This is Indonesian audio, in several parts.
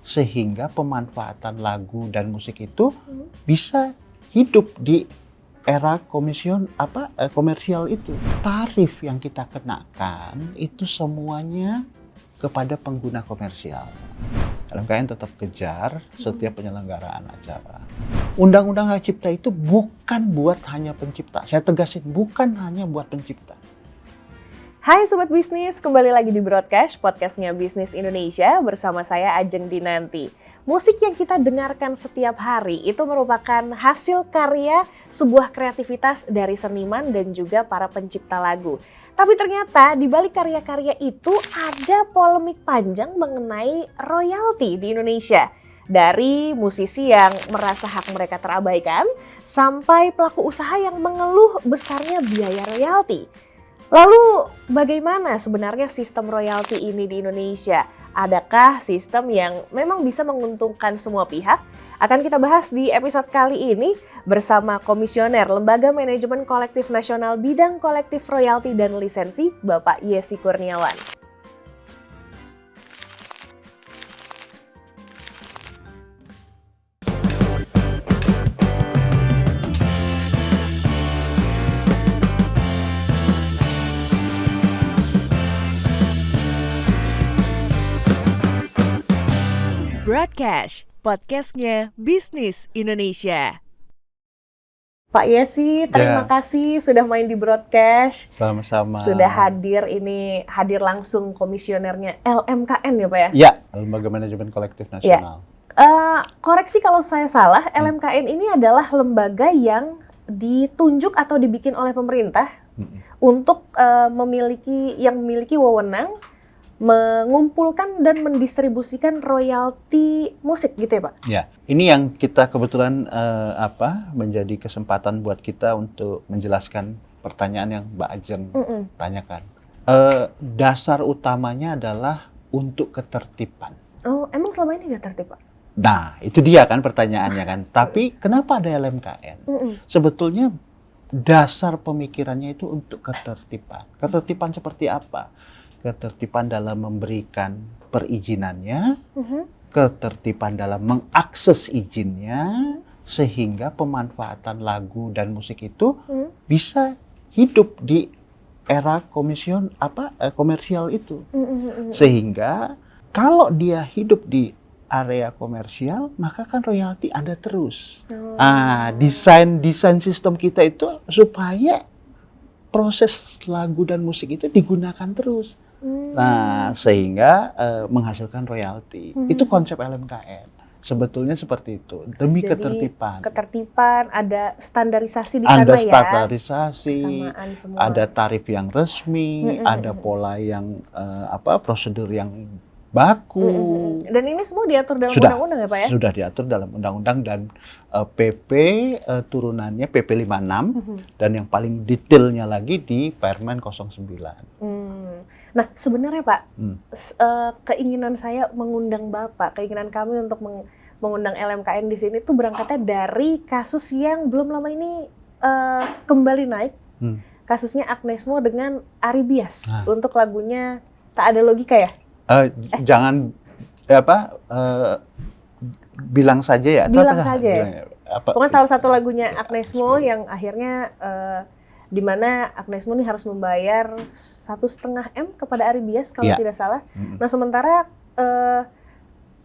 sehingga pemanfaatan lagu dan musik itu bisa hidup di era komersial itu. Tarif yang kita kenakan itu semuanya kepada pengguna komersial. LMKN tetap kejar setiap penyelenggaraan acara. Undang-undang Hak Cipta itu bukan buat hanya pencipta. Saya tegasin, bukan hanya buat pencipta. Hai Sobat Bisnis, kembali lagi di Broadcast, podcastnya Bisnis Indonesia bersama saya Ajeng Dinanti. Musik yang kita dengarkan setiap hari itu merupakan hasil karya sebuah kreativitas dari seniman dan juga para pencipta lagu. Tapi ternyata di balik karya-karya itu ada polemik panjang mengenai royalti di Indonesia. Dari musisi yang merasa hak mereka terabaikan, sampai pelaku usaha yang mengeluh besarnya biaya royalti. Lalu bagaimana sebenarnya sistem royalti ini di Indonesia? Adakah sistem yang memang bisa menguntungkan semua pihak? Akan kita bahas di episode kali ini bersama Komisioner Lembaga Manajemen Kolektif Nasional Bidang Kolektif Royalti dan Lisensi, Bapak Yesi Kurniawan. Broadcast, podcastnya Bisnis Indonesia. Pak Yesi, terima kasih sudah main di Broadcast. Sama-sama. Sudah hadir langsung komisionernya LMKN ya Pak ya? Ya, Lembaga Manajemen Kolektif Nasional. Koreksi kalau saya salah, LMKN ini adalah lembaga yang ditunjuk atau dibikin oleh pemerintah untuk memiliki wewenang mengumpulkan dan mendistribusikan royalti musik gitu ya Pak? Ya, ini yang kita kebetulan menjadi kesempatan buat kita untuk menjelaskan pertanyaan yang Mbak Ajeng tanyakan. Dasar utamanya adalah untuk ketertiban. Oh, emang selama ini nggak tertib Pak? Nah, itu dia kan pertanyaannya kan. Tapi kenapa ada LMKN? Sebetulnya dasar pemikirannya itu untuk ketertiban. Ketertiban seperti apa? Ketertiban dalam memberikan perizinannya, ketertiban dalam mengakses izinnya, sehingga pemanfaatan lagu dan musik itu bisa hidup di era komersial itu. Sehingga kalau dia hidup di area komersial, maka kan royalti ada terus. Desain sistem kita itu supaya proses lagu dan musik itu digunakan terus. Nah, sehingga menghasilkan royalti. Itu konsep LMKN. Sebetulnya seperti itu. Demi ketertiban. Ketertiban, ada standarisasi di sana ya. Ada standarisasi, semua. ada tarif yang resmi, ada pola yang prosedur yang baku. Dan ini semua diatur dalam undang-undang ya Pak ya? Sudah diatur dalam undang-undang dan PP turunannya PP 56 dan yang paling detailnya lagi di Permen 09. Nah sebenarnya Pak, keinginan saya mengundang Bapak, keinginan kami untuk mengundang LMKN di sini tuh berangkatnya dari kasus yang belum lama ini kembali naik. Kasusnya Agnes Mo dengan Ari Bias untuk lagunya Tak Ada Logika ya? Jangan bilang saja ya. Bilang saja ya. Pokoknya salah satu lagunya Agnes Mo yang akhirnya di mana Agnes Mo ini harus membayar 1,5 M kepada Ari Bias kalau tidak salah. Nah sementara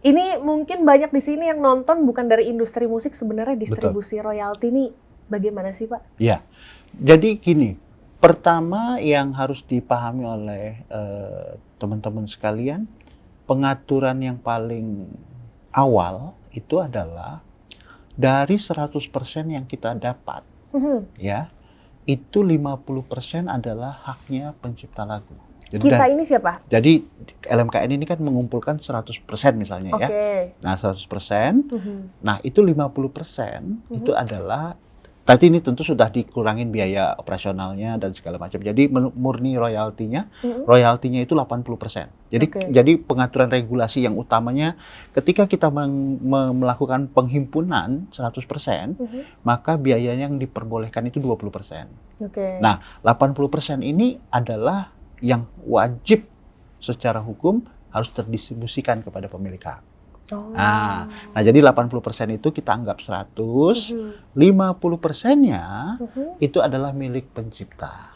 ini mungkin banyak di sini yang nonton bukan dari industri musik, sebenarnya distribusi royalti ini bagaimana sih Pak? Ya, jadi gini. Pertama yang harus dipahami oleh teman-teman sekalian, pengaturan yang paling awal itu adalah dari 100% yang kita dapat, ya, itu 50% adalah haknya pencipta lagu. Jadi ini siapa? Jadi LMKN ini kan mengumpulkan 100% misalnya ya. Nah 100%, nah itu 50% itu adalah tadi ini tentu sudah dikurangin biaya operasionalnya dan segala macam. Jadi murni royaltinya itu 80%. Jadi pengaturan regulasi yang utamanya ketika kita melakukan penghimpunan 100%, maka biayanya yang diperbolehkan itu 20%. Nah, 80% ini adalah yang wajib secara hukum harus terdistribusikan kepada pemilik hak. Oh. Nah, jadi 80% itu kita anggap 100, 50%-nya itu adalah milik pencipta.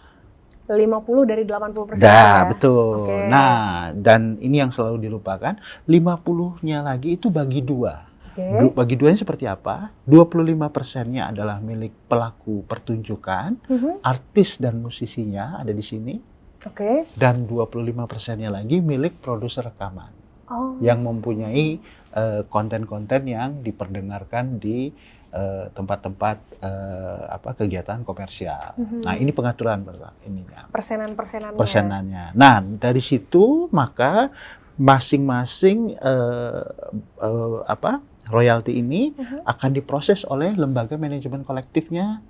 50 dari 80% Dah, ya? betul. Oke. Nah, dan ini yang selalu dilupakan, 50-nya lagi itu bagi dua. Oke. Bagi duanya seperti apa? 25%-nya adalah milik pelaku pertunjukan, artis dan musisinya ada di sini. Oke. Dan 25%-nya lagi milik produser rekaman. Yang mempunyai konten-konten yang diperdengarkan di tempat-tempat kegiatan komersial. Nah, ini pengaturan ininya. Persenannya. Nah, dari situ maka masing-masing royalti ini akan diproses oleh lembaga manajemen kolektifnya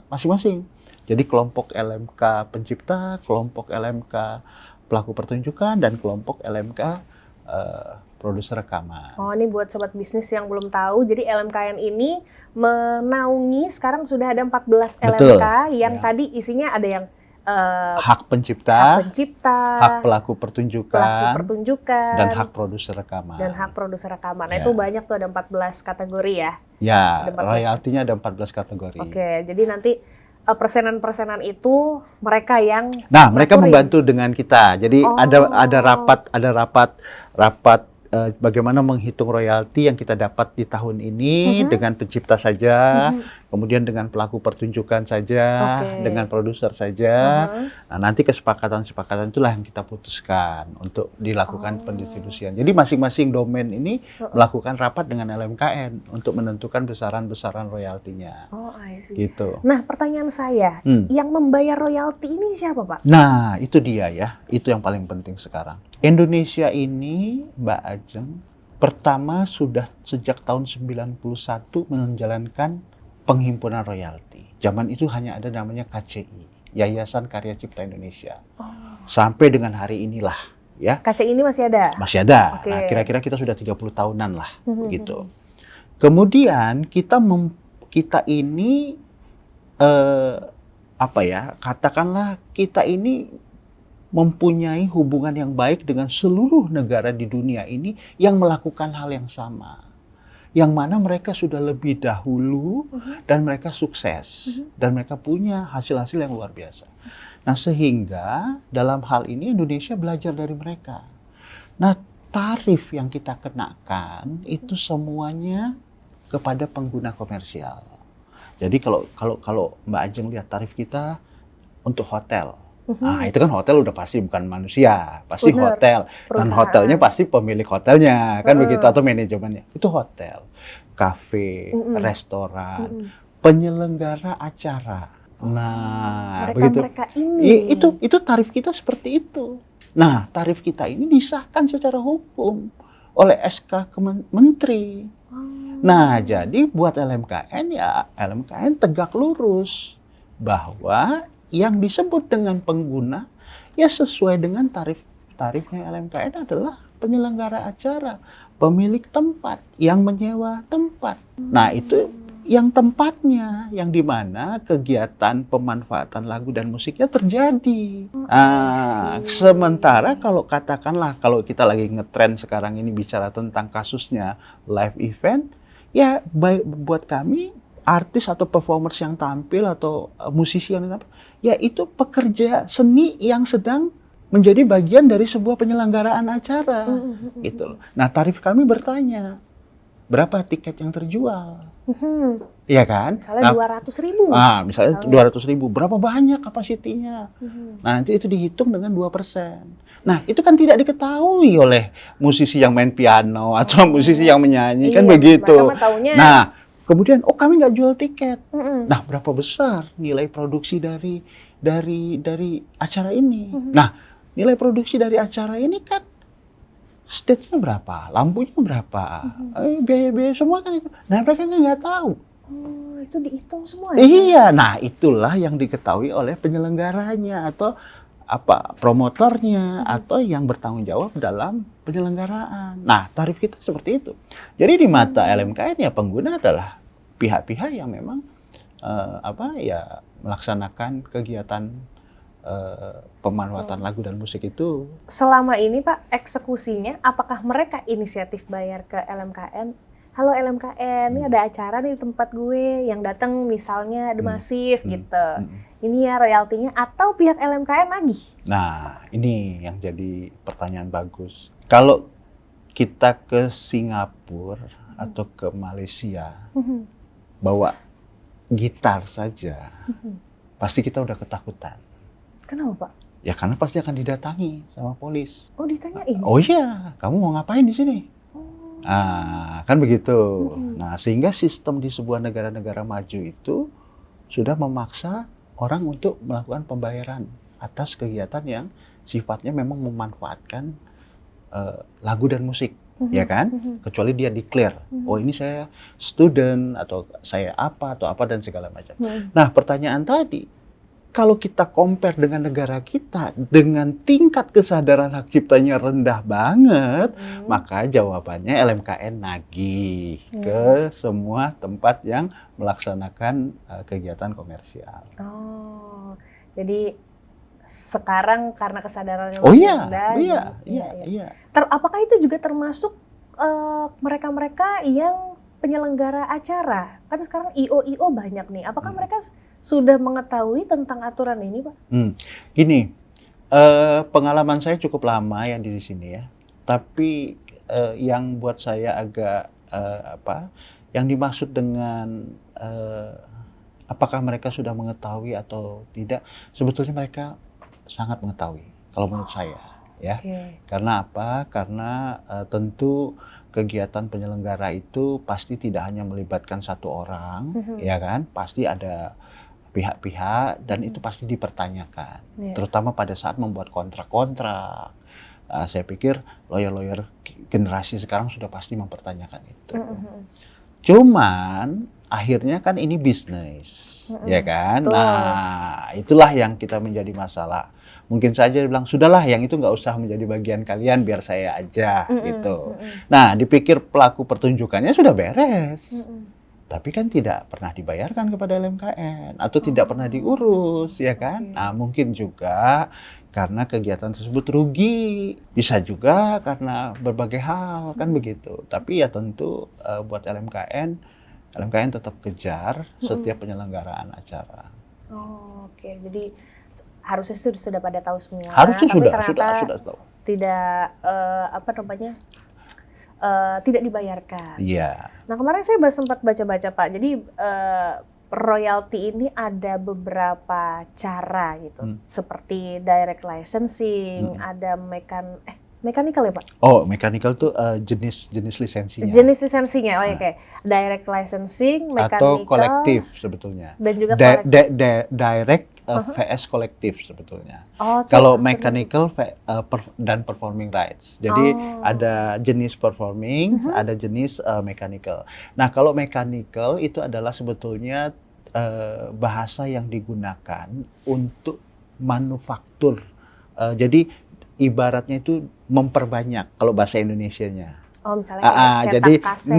masing-masing. Jadi kelompok LMK pencipta, kelompok LMK pelaku pertunjukan, dan kelompok LMK produser rekaman. Oh, ini buat sobat bisnis yang belum tahu, jadi LMKN ini menaungi, sekarang sudah ada 14 Betul. LMK yang tadi isinya ada yang hak pencipta, hak pelaku pelaku pertunjukan, pertunjukan, dan hak produser rekaman. Nah, itu banyak tuh, ada 14 kategori ya? Ya, Ada 14. royaltinya ada 14 kategori. Oke, jadi nanti persenan-persenan itu mereka yang mereka ngaturin. membantu dengan kita. Jadi ada rapat bagaimana menghitung royalti yang kita dapat di tahun ini dengan pencipta saja, kemudian dengan pelaku pertunjukan saja, dengan produser saja. Nah, nanti kesepakatan-kesepakatan itulah yang kita putuskan untuk dilakukan pendistribusian. Jadi masing-masing domain ini melakukan rapat dengan LMKN untuk menentukan besaran-besaran royaltinya. Oh, I see. Gitu. Nah, pertanyaan saya, yang membayar royalti ini siapa, Pak? Nah, itu dia ya. Itu yang paling penting sekarang. Indonesia ini, Mbak Ajeng, pertama sudah sejak tahun 91 menjalankan penghimpunan royalti. Zaman itu hanya ada namanya KCI, Yayasan Karya Cipta Indonesia. Sampai dengan hari inilah, ya. KCI ini masih ada? Masih ada. Oke. Nah, kira-kira kita sudah 30 tahunan lah, gitu. Kemudian kita ini katakanlah kita ini mempunyai hubungan yang baik dengan seluruh negara di dunia ini yang melakukan hal yang sama. Yang mana mereka sudah lebih dahulu dan mereka sukses. Dan mereka punya hasil-hasil yang luar biasa. Nah, sehingga dalam hal ini Indonesia belajar dari mereka. Nah, tarif yang kita kenakan itu semuanya kepada pengguna komersial. Jadi kalau Mbak Ajeng lihat tarif kita untuk hotel, nah itu kan hotel udah pasti bukan manusia, pasti hotel. Dan hotelnya pasti pemilik hotelnya, kan begitu, atau manajemennya. Itu hotel, kafe, restoran, penyelenggara acara. Nah, mereka ini. Itu tarif kita seperti itu. Nah, tarif kita ini disahkan secara hukum oleh SK Menteri. Nah, jadi buat LMKN ya LMKN tegak lurus bahwa yang disebut dengan pengguna ya sesuai dengan tarifnya LMKN adalah penyelenggara acara, pemilik tempat, yang menyewa tempat. Nah, itu yang tempatnya, yang dimana kegiatan pemanfaatan lagu dan musiknya terjadi. Sementara kalau katakanlah kalau kita lagi ngetren sekarang ini bicara tentang kasusnya live event, ya baik buat kami artis atau performers yang tampil atau musisi yang tampil, ya itu pekerja seni yang sedang menjadi bagian dari sebuah penyelenggaraan acara, gitu loh. Nah, tarif kami bertanya, berapa tiket yang terjual? Iya kan? Misalnya 200.000. Misalnya 200.000, berapa banyak kapasitinya? Nah, nanti itu dihitung dengan 2%. Nah, itu kan tidak diketahui oleh musisi yang main piano atau musisi yang menyanyi, kan begitu. Nah, kemudian, kami nggak jual tiket. Nah, berapa besar nilai produksi dari acara ini? Nah, nilai produksi dari acara ini kan stage-nya berapa, lampunya berapa, biaya-biaya semua kan itu. Nah, mereka nggak tahu. Itu dihitung semua ya? Iya, nah itulah yang diketahui oleh penyelenggaranya atau promotornya atau yang bertanggung jawab dalam penyelenggaraan. Nah, tarif kita seperti itu. Jadi di mata LMKN ya pengguna adalah pihak-pihak yang memang melaksanakan kegiatan pemanfaatan lagu dan musik itu. Selama ini Pak, eksekusinya apakah mereka inisiatif bayar ke LMKN? Halo LMKN, ini ada acara nih di tempat gue, yang datang misalnya The Massive gitu. Ini ya royaltinya, atau pihak LMKN lagi? Nah, ini yang jadi pertanyaan bagus. Kalau kita ke Singapura atau ke Malaysia, bawa gitar saja, pasti kita udah ketakutan. Kenapa Pak? Ya karena pasti akan didatangi sama polis. Oh ditanyain? Oh iya, kamu mau ngapain di sini? Kan begitu. Nah, sehingga sistem di sebuah negara-negara maju itu sudah memaksa orang untuk melakukan pembayaran atas kegiatan yang sifatnya memang memanfaatkan lagu dan musik, ya kan? Kecuali dia declare, oh ini saya student atau saya apa atau apa dan segala macam. Nah, pertanyaan tadi, kalau kita compare dengan negara kita dengan tingkat kesadaran hak ciptanya rendah banget, maka jawabannya LMKN nagih ke semua tempat yang melaksanakan kegiatan komersial. Oh, jadi sekarang karena kesadarannya rendah. Iya. Apakah itu juga termasuk mereka-mereka yang penyelenggara acara? Kan sekarang IO banyak nih. Apakah mereka sudah mengetahui tentang aturan ini, Pak? Gini, pengalaman saya cukup lama yang di sini ya. Tapi yang buat saya agak yang dimaksud dengan apakah mereka sudah mengetahui atau tidak? Sebetulnya mereka sangat mengetahui. Kalau menurut saya, ya. Karena apa? Karena tentu kegiatan penyelenggara itu pasti tidak hanya melibatkan satu orang, ya kan? Pasti ada pihak-pihak dan itu pasti dipertanyakan, terutama pada saat membuat kontrak-kontrak. Saya pikir lawyer-lawyer generasi sekarang sudah pasti mempertanyakan itu. Cuman akhirnya kan ini bisnis, ya kan? Nah, itulah yang kita menjadi masalah. Mungkin saja bilang, sudahlah yang itu nggak usah menjadi bagian kalian, biar saya aja, gitu. Nah, dipikir pelaku pertunjukannya sudah beres. Tapi kan tidak pernah dibayarkan kepada LMKN, atau tidak pernah diurus, ya kan? Nah, mungkin juga karena kegiatan tersebut rugi. Bisa juga karena berbagai hal, kan begitu. Tapi ya tentu buat LMKN tetap kejar setiap penyelenggaraan acara. Oh, oke. Jadi harusnya sudah pada tahu semua. Harusnya tapi sudah tahu. Tidak tidak dibayarkan. Iya. Nah, kemarin saya sempat baca-baca Pak. Jadi royalti ini ada beberapa cara gitu. Seperti direct licensing, ada mechanical ya Pak? Oh, mechanical tuh jenis lisensinya. Jenis lisensinya, oke. Direct licensing, mechanical. Atau kolektif sebetulnya. Dan juga direct VS kolektif sebetulnya. Oh, kalau mechanical dan performing rights. Jadi ada jenis performing, ada jenis mechanical. Nah, kalau mechanical itu adalah sebetulnya bahasa yang digunakan untuk manufaktur. Jadi ibaratnya itu memperbanyak kalau bahasa Indonesianya. Oh, misalnya cetak kaset,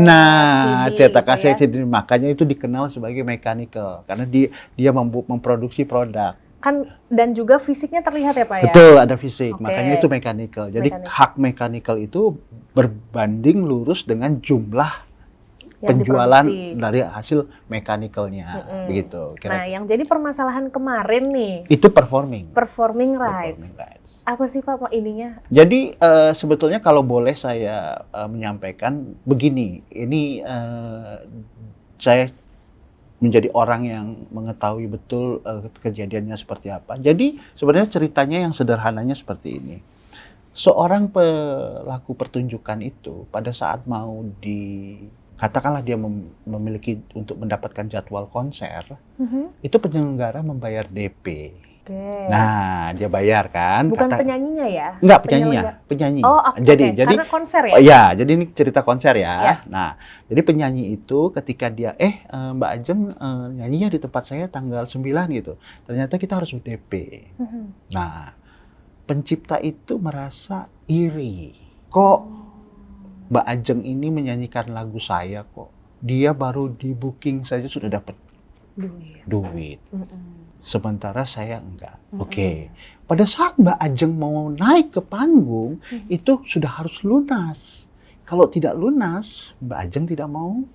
cetak kaset, CD, makanya itu dikenal sebagai mechanical karena dia memproduksi produk. Kan dan juga fisiknya terlihat ya Pak ya? Betul, ada fisik, makanya itu mechanical. Jadi hak mechanical itu berbanding lurus dengan jumlah yang penjualan dari hasil mechanicalnya, begitu. Nah, yang jadi permasalahan kemarin nih itu performing rights. Apa sih Pak ininya? Jadi sebetulnya kalau boleh saya menyampaikan begini, ini saya menjadi orang yang mengetahui betul kejadiannya seperti apa. Jadi sebenarnya ceritanya yang sederhananya seperti ini. Seorang pelaku pertunjukan itu pada saat mau katakanlah dia memiliki untuk mendapatkan jadwal konser, itu penyelenggara membayar DP. Nah, dia bayar kan. Bukan penyanyinya ya? Enggak, penyanyi. Oh, jadi karena konser ya? Ya, jadi ini cerita konser ya. Nah, jadi penyanyi itu ketika dia, Mbak Ajeng nyanyinya di tempat saya tanggal 9 gitu. Ternyata kita harus DP. Nah, pencipta itu merasa iri. Kok Mbak Ajeng ini menyanyikan lagu saya kok. Dia baru di booking saja sudah dapat duit. Sementara saya enggak. Oke. Pada saat Mbak Ajeng mau naik ke panggung, itu sudah harus lunas. Kalau tidak lunas, Mbak Ajeng tidak mau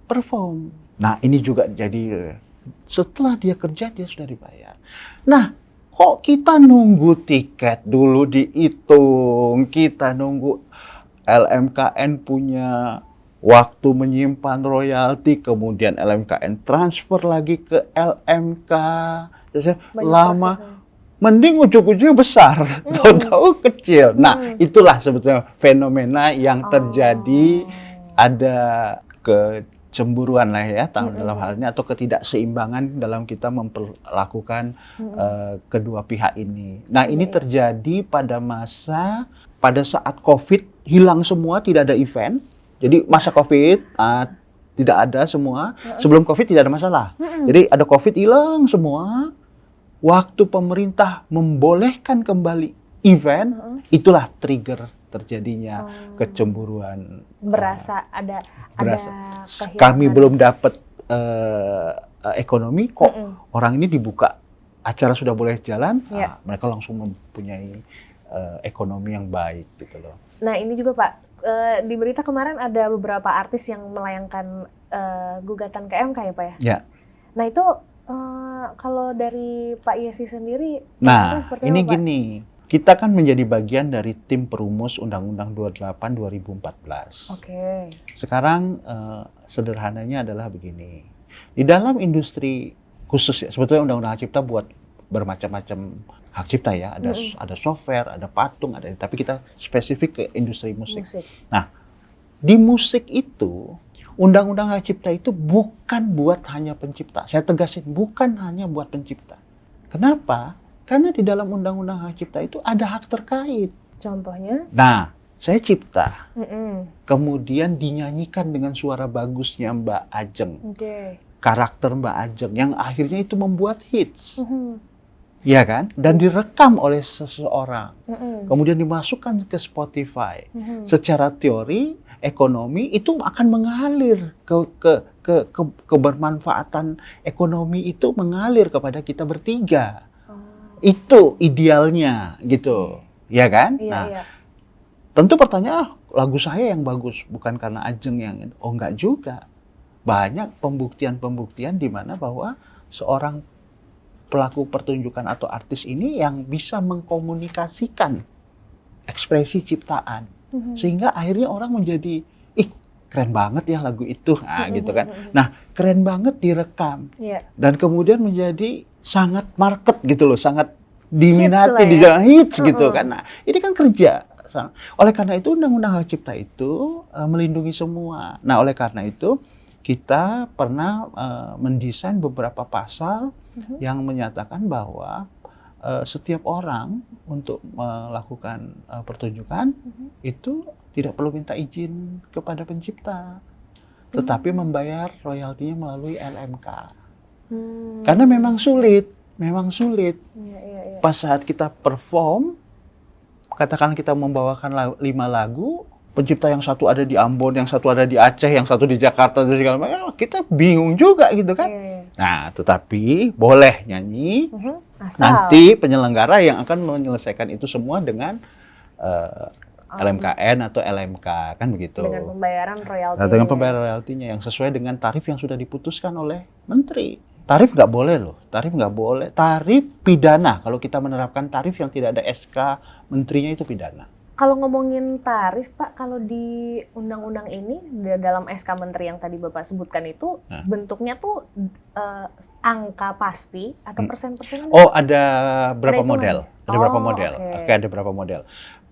perform. Nah, ini juga jadi setelah dia kerja, dia sudah dibayar. Nah, kok kita nunggu tiket dulu dihitung, kita nunggu LMKN punya waktu menyimpan royalti, kemudian LMKN transfer lagi ke LMK, lama. Prosesnya. Mending ujung-ujungnya besar, tahu-tahu kecil. Nah, itulah sebetulnya fenomena yang terjadi, ada kecemburuan lah ya, dalam hal ini, atau ketidakseimbangan dalam kita memperlakukan kedua pihak ini. Nah, ini terjadi pada saat COVID, hilang semua, tidak ada event. Jadi masa COVID tidak ada semua. Sebelum COVID tidak ada masalah. Jadi ada COVID, hilang semua. Waktu pemerintah membolehkan kembali event, itulah trigger terjadinya kecemburuan. Ada kami belum dapat ekonomi, kok orang ini dibuka, acara sudah boleh jalan, mereka langsung mempunyai ekonomi yang baik gitu loh. Nah, ini juga Pak, di berita kemarin ada beberapa artis yang melayangkan gugatan ke MK ya Pak ya? Ya. Nah, itu kalau dari Pak Yesi sendiri, nah ini apa, gini, kita kan menjadi bagian dari tim perumus Undang-Undang 28 2014. Oke. Sekarang sederhananya adalah begini, di dalam industri khusus ya, sebetulnya Undang-Undang Hak Cipta buat bermacam-macam hak cipta ya, ada software, ada patung, tapi kita spesifik ke industri musik. Nah, di musik itu Undang-Undang Hak Cipta itu bukan buat hanya pencipta. Saya tegasin, bukan hanya buat pencipta. Kenapa? Karena di dalam Undang-Undang Hak Cipta itu ada hak terkait. Contohnya? Nah, saya cipta, kemudian dinyanyikan dengan suara bagusnya Mbak Ajeng. Karakter Mbak Ajeng yang akhirnya itu membuat hits. Ya kan? Dan direkam oleh seseorang. Kemudian dimasukkan ke Spotify. Secara teori, ekonomi itu akan mengalir ke kebermanfaatan ekonomi itu mengalir kepada kita bertiga. Itu idealnya gitu. Ya kan? Nah, tentu pertanyaan, lagu saya yang bagus bukan karena Ajeng yang itu. Oh, enggak juga. Banyak pembuktian-pembuktian di mana bahwa seorang pelaku pertunjukan atau artis ini yang bisa mengkomunikasikan ekspresi ciptaan, sehingga akhirnya orang menjadi, keren banget ya lagu itu, gitu kan. Nah, keren banget direkam, dan kemudian menjadi sangat market gitu loh, sangat diminati, hits gitu kan. Nah, ini kan kerja. Oleh karena itu Undang-Undang Hak Cipta itu melindungi semua. Nah, oleh karena itu kita pernah mendesain beberapa pasal yang menyatakan bahwa setiap orang untuk melakukan pertunjukan itu tidak perlu minta izin kepada pencipta, tetapi membayar royaltinya melalui LMK. Karena memang sulit. Pas saat kita perform, katakan kita membawakan 5 lagu, pencipta yang satu ada di Ambon, yang satu ada di Aceh, yang satu di Jakarta, dan segala macam, kita bingung juga gitu kan. Nah, tetapi boleh nyanyi. Nanti penyelenggara yang akan menyelesaikan itu semua dengan LMKN atau LMK, kan begitu. Dengan pembayaran royalti. Nah, dengan pembayaran royaltinya yang sesuai dengan tarif yang sudah diputuskan oleh menteri. Tarif nggak boleh loh, tarif nggak boleh. Tarif pidana, kalau kita menerapkan tarif yang tidak ada SK menterinya itu pidana. Kalau ngomongin tarif, Pak, kalau di undang-undang ini, dalam SK Menteri yang tadi Bapak sebutkan itu, bentuknya tuh angka pasti atau persen-persen? Oh, ada berapa model? Ada berapa model? Oke, ada berapa model.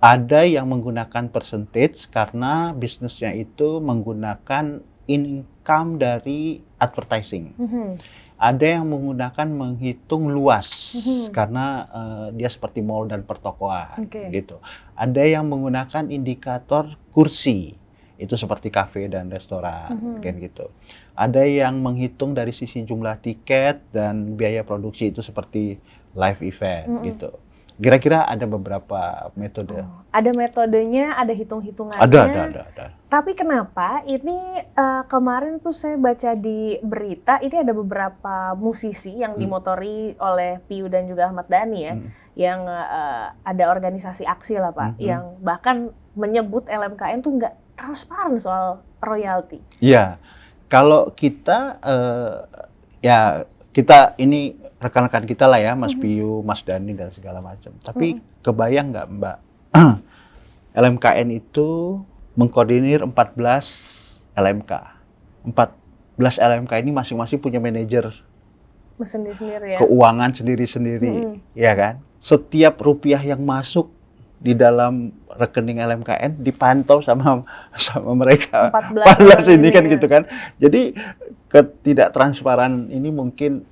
Ada yang menggunakan percentage karena bisnisnya itu menggunakan income dari advertising. Ada yang menggunakan menghitung luas karena dia seperti mall dan pertokoan gitu. Ada yang menggunakan indikator kursi, itu seperti kafe dan restoran kan gitu. Ada yang menghitung dari sisi jumlah tiket dan biaya produksi, itu seperti live event gitu. Kira-kira ada beberapa metode. Ada metodenya, ada hitung-hitungannya. Ada. Tapi kenapa ini kemarin tuh saya baca di berita, ini ada beberapa musisi yang dimotori oleh Piu dan juga Ahmad Dhani ya, yang ada organisasi aksi lah Pak, yang bahkan menyebut LMKN tuh nggak transparan soal royalti. Iya, kalau kita ya kita ini rekan-rekan kita lah ya, Mas Piu, Mas Dhani dan segala macam. Tapi kebayang nggak Mbak, LMKN itu mengkoordinir 14 LMK. 14 LMK ini masing-masing punya manajer Sendiri-sendiri ya. keuangan sendiri-sendiri, ya kan? Setiap rupiah yang masuk di dalam rekening LMKN dipantau sama mereka 14 ini kan gitu kan. Jadi ketidaktransparan ini mungkin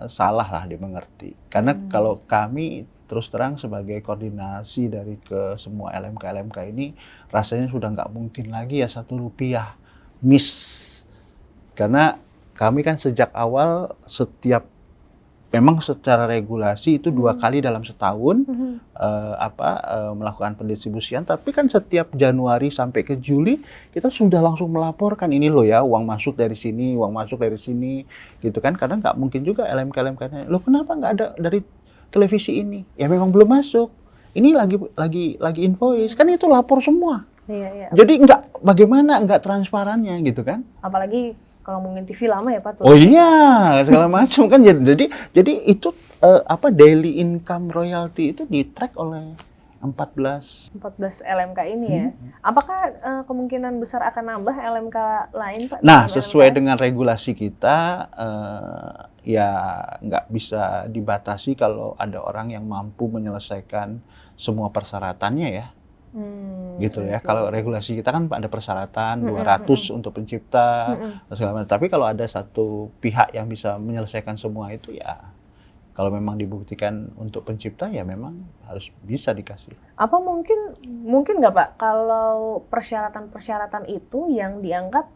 salah lah dimengerti. Karena kalau kami terus terang sebagai koordinasi dari ke semua LMK ini rasanya sudah nggak mungkin lagi ya 1 rupiah miss. Karena kami kan sejak awal memang secara regulasi itu 2 kali dalam setahun melakukan pendistribusian, tapi kan setiap Januari sampai ke Juli kita sudah langsung melaporkan ini loh ya, uang masuk dari sini, uang masuk dari sini, gitu kan. Karena nggak mungkin juga LMK-nya, loh kenapa nggak ada dari televisi ini? Ya memang belum masuk. Ini lagi invoice, kan itu lapor semua. Iya. Jadi bagaimana nggak transparannya gitu kan? Apalagi kalau mungkin TV lama ya Pak tuh. Oh iya, segala macam kan. Jadi itu daily income royalty itu di-track oleh 14 LMK ini ya. Apakah kemungkinan besar akan nambah LMK lain Pak? Nah, sesuai dengan regulasi kita, ya nggak bisa dibatasi kalau ada orang yang mampu menyelesaikan semua persyaratannya ya. Gitu ya. Kalau regulasi kita kan ada persyaratan 200 untuk pencipta, segala macam. Tapi kalau ada satu pihak yang bisa menyelesaikan semua itu ya, kalau memang dibuktikan untuk pencipta ya memang harus bisa dikasih. Apa mungkin nggak Pak kalau persyaratan itu yang dianggap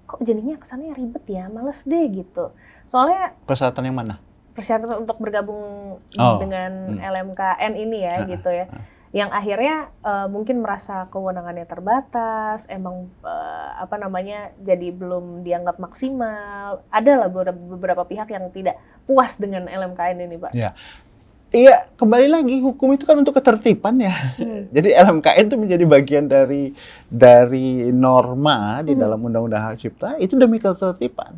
kok jadinya kesannya ribet ya, males deh gitu. Soalnya Persyaratan yang mana? Persyaratan untuk bergabung dengan LMKN ini ya gitu ya. Yang akhirnya mungkin merasa kewenangannya terbatas, emang jadi belum dianggap maksimal. Ada lah beberapa pihak yang tidak puas dengan LMKN ini, Pak. Iya, kembali lagi hukum itu kan untuk ketertiban ya. Jadi LMKN itu menjadi bagian dari norma di dalam Undang-Undang Hak Cipta itu demi ketertiban.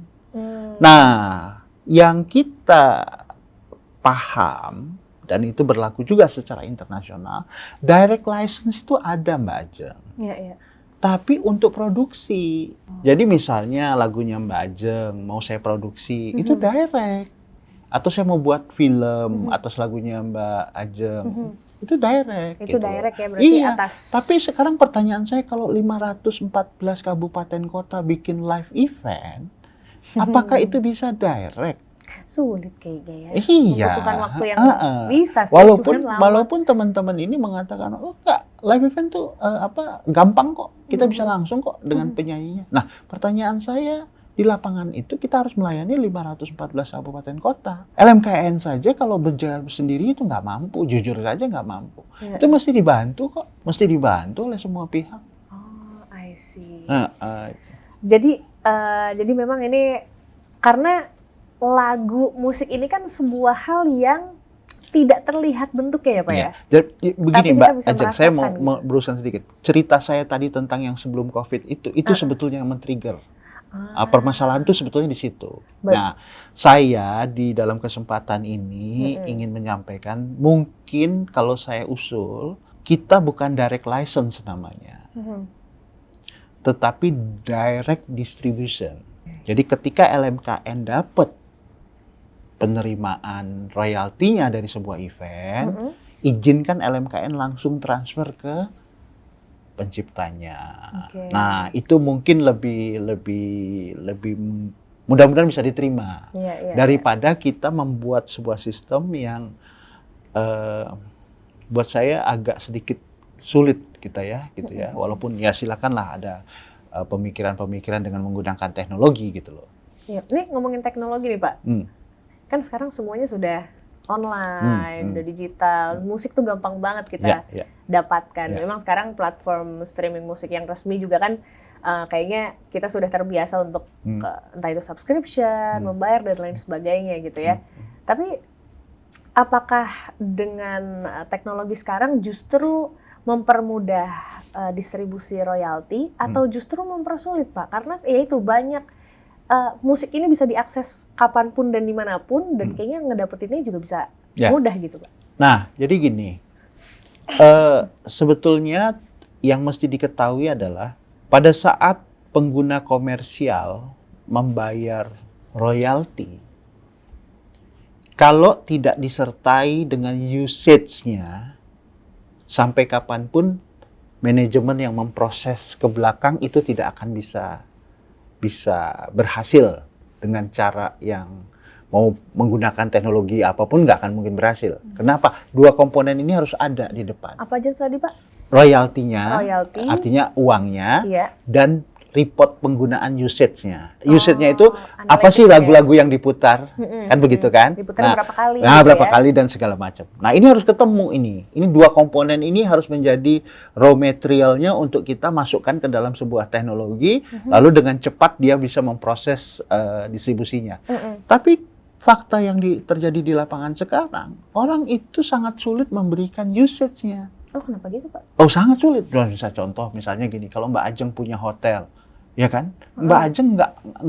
Nah, yang kita paham dan itu berlaku juga secara internasional, direct license itu ada Mbak Ajeng. Iya. Tapi untuk produksi. Jadi misalnya lagunya Mbak Ajeng mau saya produksi, itu direct. Atau saya mau buat film atas lagunya Mbak Ajeng, itu direct. Itu gitu. direct ya berarti iya, atas. Tapi sekarang pertanyaan saya, kalau 514 kabupaten kota bikin live event, apakah itu bisa direct? Sulit kayaknya ya. Iya. Membutuhkan waktu yang bisa sih. Walaupun teman-teman ini mengatakan, oh enggak, live event tuh gampang kok, kita bisa langsung kok dengan penyanyinya. Nah, pertanyaan saya, di lapangan itu kita harus melayani 514 kabupaten kota. LMKN saja kalau berjalan sendiri itu nggak mampu, jujur saja nggak mampu. Itu mesti dibantu kok, mesti dibantu oleh semua pihak. Oh, I see. Jadi memang ini karena lagu musik ini kan sebuah hal yang tidak terlihat bentuknya ya Pak ya? Jadi begini Mbak Ajeng, saya mau gitu. berusaha sedikit. Cerita saya tadi tentang yang sebelum COVID itu sebetulnya yang men-trigger. Permasalahan itu sebetulnya di situ. Nah, saya di dalam kesempatan ini ingin menyampaikan, mungkin kalau saya usul, kita bukan direct license namanya, tetapi direct distribution. Jadi ketika LMKN dapat penerimaan royaltinya dari sebuah event, izinkan LMKN langsung transfer ke penciptanya. Nah, itu mungkin lebih mudah-mudahan bisa diterima daripada kita membuat sebuah sistem yang buat saya agak sedikit sulit gitu ya. Walaupun ya silakanlah ada pemikiran-pemikiran dengan menggunakan teknologi gitu loh. Ini ngomongin teknologi nih Pak. Kan sekarang semuanya sudah online, udah digital, musik tuh gampang banget kita dapatkan. Memang sekarang platform streaming musik yang resmi juga kan kayaknya kita sudah terbiasa untuk entah itu subscription, membayar dan lain sebagainya gitu ya. Tapi apakah dengan teknologi sekarang justru mempermudah distribusi royalti atau justru mempersulit, Pak? Karena ya itu banyak musik ini bisa diakses kapanpun dan dimanapun dan kayaknya ngedapetinnya juga bisa mudah gitu, Pak. Nah, jadi gini, sebetulnya yang mesti diketahui adalah pada saat pengguna komersial membayar royalti, kalau tidak disertai dengan usage-nya, sampai kapanpun manajemen yang memproses ke belakang itu tidak akan bisa berhasil dengan cara yang mau menggunakan teknologi apapun nggak akan mungkin berhasil. Kenapa? Dua komponen ini harus ada di depan. Apa aja tadi, Pak? Royaltinya, artinya uangnya, dan report penggunaan usage-nya. Usage-nya itu apa sih lagu-lagu yang diputar, kan begitu kan? Diputar berapa kali? Nah, berapa kali dan segala macam. Nah, ini harus ketemu ini. Ini dua komponen ini harus menjadi raw materialnya untuk kita masukkan ke dalam sebuah teknologi, lalu dengan cepat dia bisa memproses distribusinya. Tapi fakta yang terjadi di lapangan sekarang, orang itu sangat sulit memberikan usage-nya. Oh, kenapa gitu, Pak? Oh, sangat sulit. Bisa contoh, misalnya gini, kalau Mbak Ajeng punya hotel, ya kan? Mbak Ajeng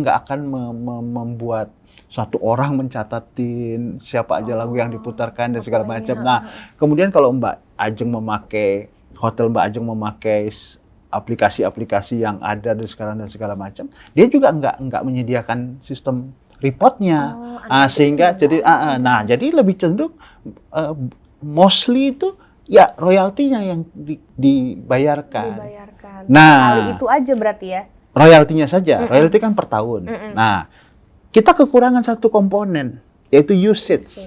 nggak akan membuat satu orang mencatatin siapa aja lagu yang diputarkan dan segala macam. Nah, kemudian kalau Mbak Ajeng memakai hotel, Mbak Ajeng memakai aplikasi-aplikasi yang ada dan segala macam, dia juga nggak menyediakan sistem reportnya. Sehingga jadi jadi lebih cenderung mostly itu ya royaltinya yang dibayarkan. Nah, kali itu aja berarti ya. Royaltinya saja. Royalti kan per tahun. Nah, kita kekurangan satu komponen yaitu usage.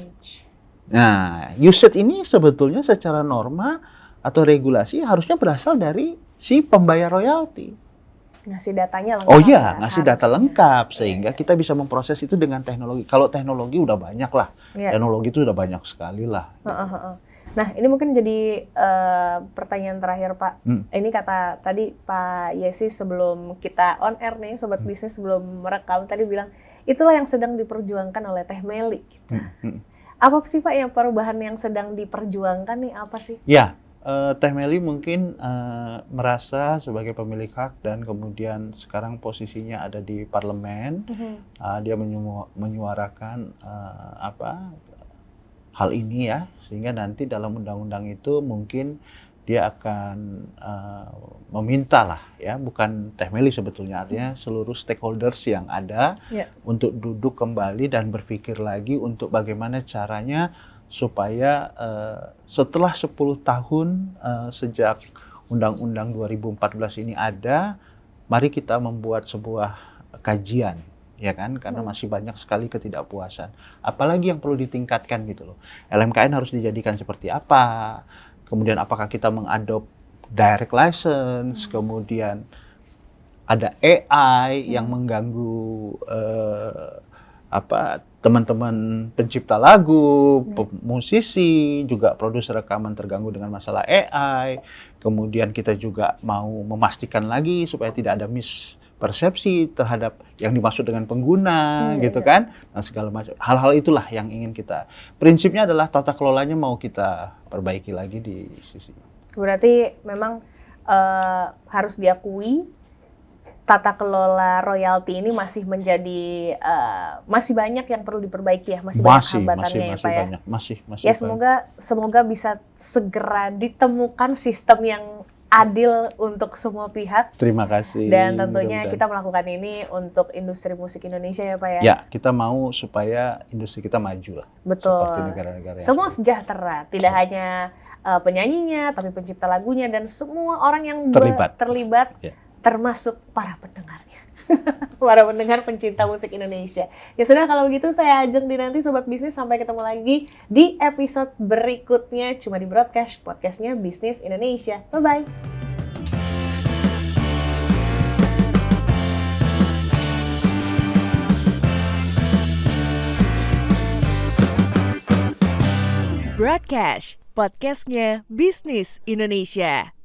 Nah, usage ini sebetulnya secara norma atau regulasi harusnya berasal dari si pembayar royalti. Ngasih datanya lengkap. Oh iya, ngasih data lengkap sehingga kita bisa memproses itu dengan teknologi. Kalau teknologi udah banyak lah. Teknologi itu udah banyak sekali lah. Nah, ini mungkin jadi pertanyaan terakhir, Pak. Ini kata tadi Pak Yesi sebelum kita on air nih, Sobat Bisnis sebelum merekam tadi bilang, itulah yang sedang diperjuangkan oleh Teh Meli. Gitu. Apa sih, Pak, yang perubahan yang sedang diperjuangkan nih, apa sih? Ya, Teh Meli mungkin merasa sebagai pemilik hak dan kemudian sekarang posisinya ada di parlemen. Dia menyuarakan hal ini ya, sehingga nanti dalam undang-undang itu mungkin dia akan meminta lah ya, bukan Teh Meli sebetulnya, artinya seluruh stakeholders yang ada untuk duduk kembali dan berpikir lagi untuk bagaimana caranya supaya setelah 10 tahun sejak Undang-Undang 2014 ini ada, mari kita membuat sebuah kajian. Ya kan, karena masih banyak sekali ketidakpuasan. Apalagi yang perlu ditingkatkan gitu loh. LMKN harus dijadikan seperti apa? Kemudian apakah kita mengadop direct license? Kemudian ada AI yang mengganggu teman-teman pencipta lagu, musisi, juga produser rekaman terganggu dengan masalah AI. Kemudian kita juga mau memastikan lagi supaya tidak ada persepsi terhadap yang dimaksud dengan pengguna, gitu kan, nah segala macam hal-hal itulah yang ingin kita. Prinsipnya adalah tata kelolanya mau kita perbaiki lagi di sisi. Berarti memang harus diakui tata kelola royalti ini masih menjadi masih banyak yang perlu diperbaiki ya, masih banyak hambatannya ya, Pak ya. Masih ya semoga bisa segera ditemukan sistem yang adil untuk semua pihak. Terima kasih. Dan tentunya kita melakukan ini untuk industri musik Indonesia ya, Pak ya. Ya, kita mau supaya industri kita maju lah. Betul. Seperti negara-negara yang semua sejahtera, tidak hanya penyanyinya, tapi pencipta lagunya dan semua orang yang terlibat termasuk para pendengarnya. Para pendengar pencinta musik Indonesia. Ya sudah, kalau begitu saya Ajeng Dinanti, Sobat Bisnis, sampai ketemu lagi di episode berikutnya cuma di Broadcast, podcastnya Bisnis Indonesia. Bye-bye. Broadcast, podcastnya Bisnis Indonesia.